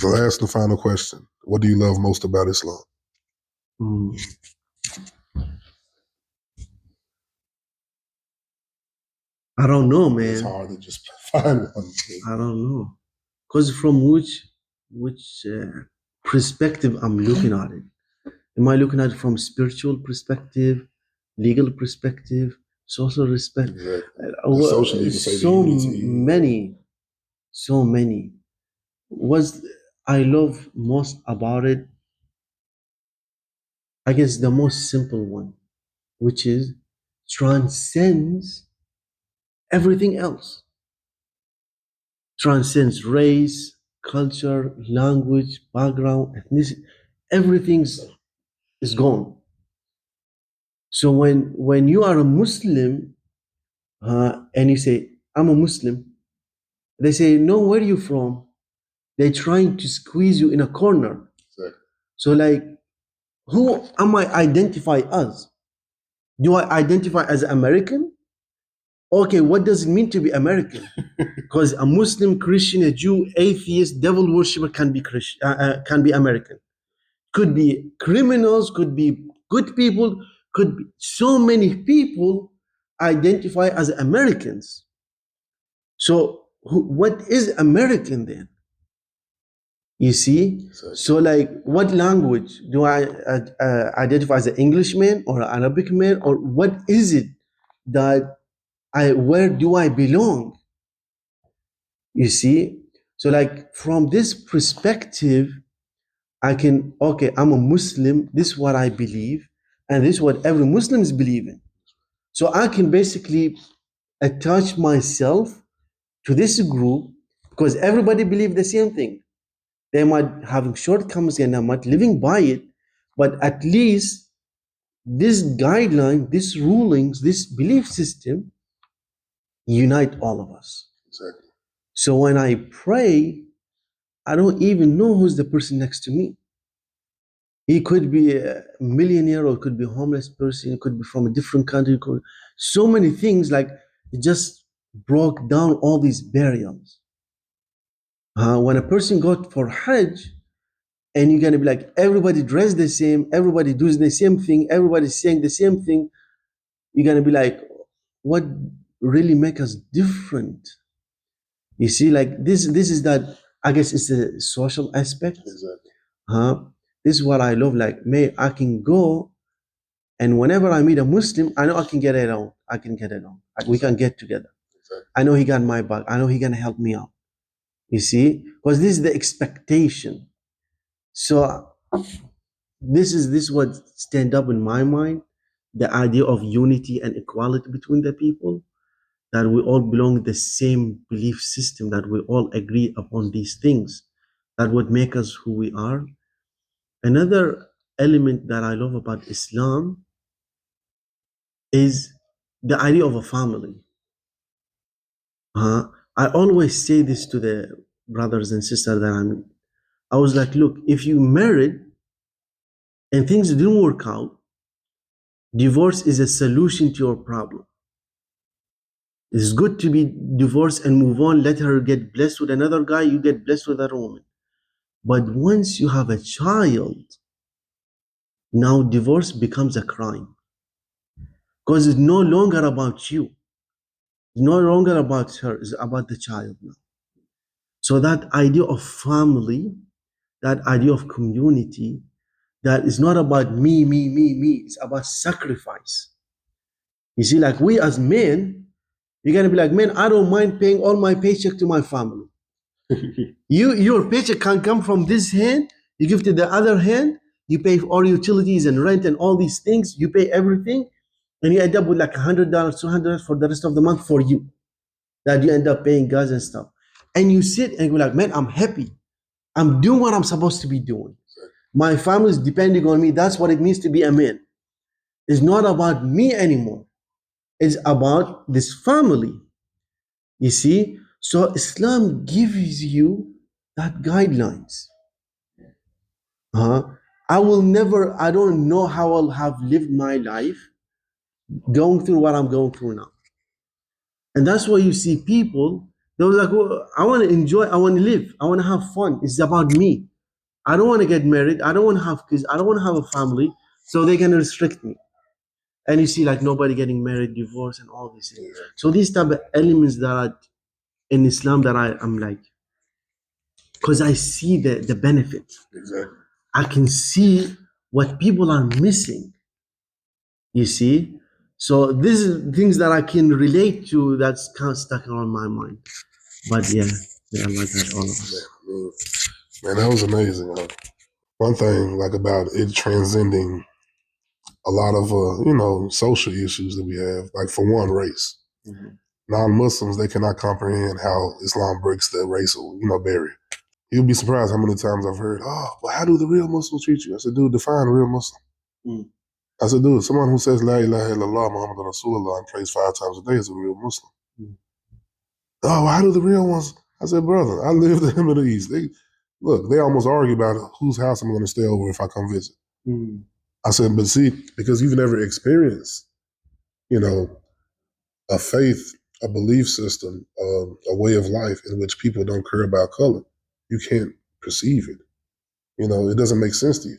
So ask the final question. What do you love most about Islam? I don't know, man. It's hard to just find one. I don't know. Because from which perspective I'm looking at it. Am I looking at it from spiritual perspective, legal perspective, social respect? Exactly. Socially, you can say so many. What I love most about it, I guess the most simple one, which is transcends everything else. Transcends race, culture, language, background, ethnicity. Everything is gone. So when you are a Muslim and you say, I'm a Muslim, they say, no, where are you from? They're trying to squeeze you in a corner. Exactly. So like, who am I identify as? Do I identify as American? Okay, what does it mean to be American? Because a Muslim, Christian, a Jew, atheist, devil worshiper can be can be American. Could be criminals, could be good people, could be so many people identify as Americans. So what is American then? You see? So like, what language do I identify as an Englishman or an Arabic man, or what is it that where do I belong? You see? So like, from this perspective, I can, okay, I'm a Muslim, this is what I believe, and this is what every Muslim is believing. So I can basically attach myself to this group because everybody believes the same thing. They might having shortcomings and they might living by it, but at least this guideline, these rulings, this belief system unite all of us. Exactly. So when I pray, I don't even know who's the person next to me. He could be a millionaire, or could be a homeless person, it could be from a different country. So many things, like it just broke down all these barriers. When a person got for Hajj, and you're gonna be like, everybody dressed the same, everybody does the same thing, everybody saying the same thing, you're gonna be like, what really make us different? You see, like this is that, I guess it's a social aspect. Exactly. This is what I love. Like, I can go, and whenever I meet a Muslim, I know I can get along. We can get together. Exactly. I know he got my back. I know he gonna help me out. You see, because this is the expectation. So this is what stand up in my mind, the idea of unity and equality between the people, that we all belong to the same belief system, that we all agree upon these things, that would make us who we are. Another element that I love about Islam is the idea of a family. I always say this to the brothers and sisters that I was like, look, if you married and things didn't work out, divorce is a solution to your problem. It's good to be divorced and move on, let her get blessed with another guy, you get blessed with another woman. But once you have a child, now divorce becomes a crime. Because it's no longer about you. It's no longer about her, it's about the child now. So that idea of family, that idea of community, that is not about me, it's about sacrifice. You see, like we as men, you're gonna be like, man, I don't mind paying all my paycheck to my family. Your paycheck can come from this hand, you give to the other hand, you pay for all utilities and rent and all these things, you pay everything, and you end up with like $100, $200 for the rest of the month for you, that you end up paying gas and stuff. And you sit and go like, man, I'm happy. I'm doing what I'm supposed to be doing. My family is depending on me. That's what it means to be a man. It's not about me anymore. It's about this family. You see? So Islam gives you that guidelines. I don't know how I'll have lived my life going through what I'm going through now. And that's why you see people They was like, well, I want to enjoy, I want to live, I want to have fun. It's about me. I don't want to get married. I don't want to have kids. I don't want to have a family. So they're going to restrict me. And you see like nobody getting married, divorce, and all these things. So these type of elements that are in Islam that I'm like, because I see the benefit. Exactly. I can see what people are missing. You see? So these are things that I can relate to that's kind of stuck around my mind. But yeah, Allah got all of us. Man, that was amazing. One thing like about it transcending a lot of social issues that we have, like for one, race. Mm-hmm. Non-Muslims, they cannot comprehend how Islam breaks the racial, barrier. You'd be surprised how many times I've heard, oh, well, how do the real Muslims treat you? I said, dude, define a real Muslim. Mm. I said, dude, someone who says La ilaha illallah Muhammad Rasulullah and prays 5 times a day is a real Muslim. Mm. Oh, well, how do the real ones? I said, brother, I live in the Middle East. They almost argue about whose house I'm going to stay over if I come visit. Mm. I said, but see, because you've never experienced, a faith, a belief system, a way of life in which people don't care about color, you can't perceive it. It doesn't make sense to you.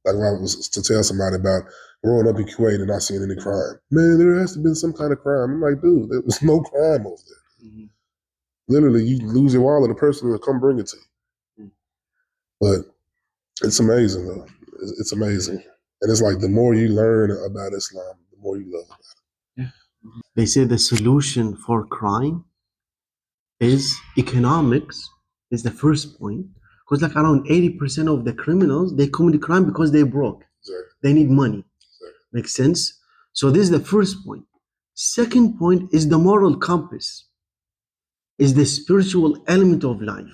Like when I was to tell somebody about growing up in Kuwait and not seeing any crime. Man, there has to be some kind of crime. I'm like, dude, there was no crime over there. Mm-hmm. Literally, you lose your wallet, the person will come bring it to you. Mm-hmm. But it's amazing, though. It's amazing. And it's like the more you learn about Islam, the more you love about it. Yeah. They say the solution for crime is economics, is the first point. Because like around 80% of the criminals, they commit crime because they're broke. Exactly. They need money. Exactly. Makes sense? So this is the first point. Second point is the moral compass, is the spiritual element of life.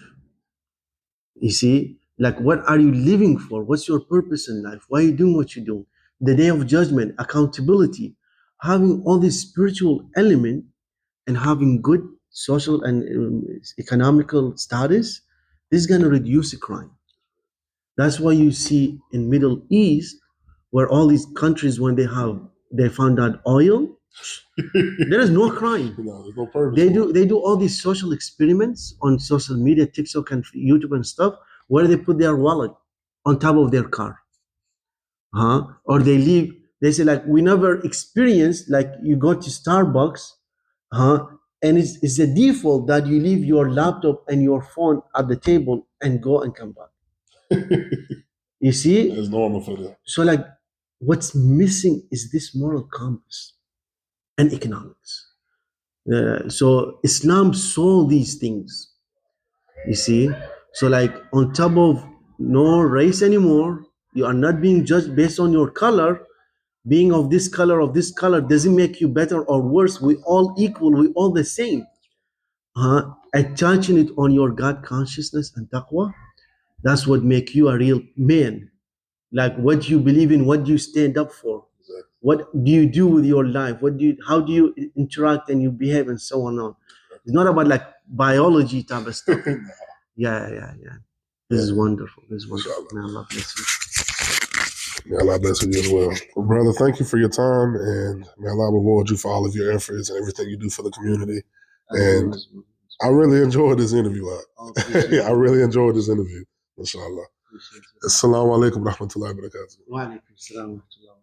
You see, like what are you living for? What's your purpose in life? Why are you doing what you do? The day of judgment, accountability, having all this spiritual element and having good social and economical status, this is going to reduce crime. That's why you see in Middle East, where all these countries, when they found out oil, there is no crime. There's no purpose. They do all these social experiments on social media, TikTok and YouTube and stuff, where they put their wallet on top of their car. Or they say like, we never experienced, like you go to Starbucks, and it's a default that you leave your laptop and your phone at the table and go and come back. You see? It's normal for them. So like what's missing is this moral compass and economics. So Islam saw these things. You see? So like on top of no race anymore, you are not being judged based on your color. Being of this color doesn't make you better or worse. We all equal, we all the same. Attaching it on your God consciousness and taqwa, that's what make you a real man. Like what you believe in, what do you stand up for? Exactly. What do you do with your life? How do you interact and you behave and so on? It's not about like biology type of stuff. Yeah. This is wonderful. This is wonderful. May Allah bless you. May Allah bless you as well. Well, brother, thank you for your time, and may Allah reward you for all of your efforts and everything you do for the community. And I really enjoyed this interview. I really enjoyed this interview, inshallah. Assalamu alaikum wa rahmatullahi wa barakatuh. Wa alaikum assalam wa rahmatullahi.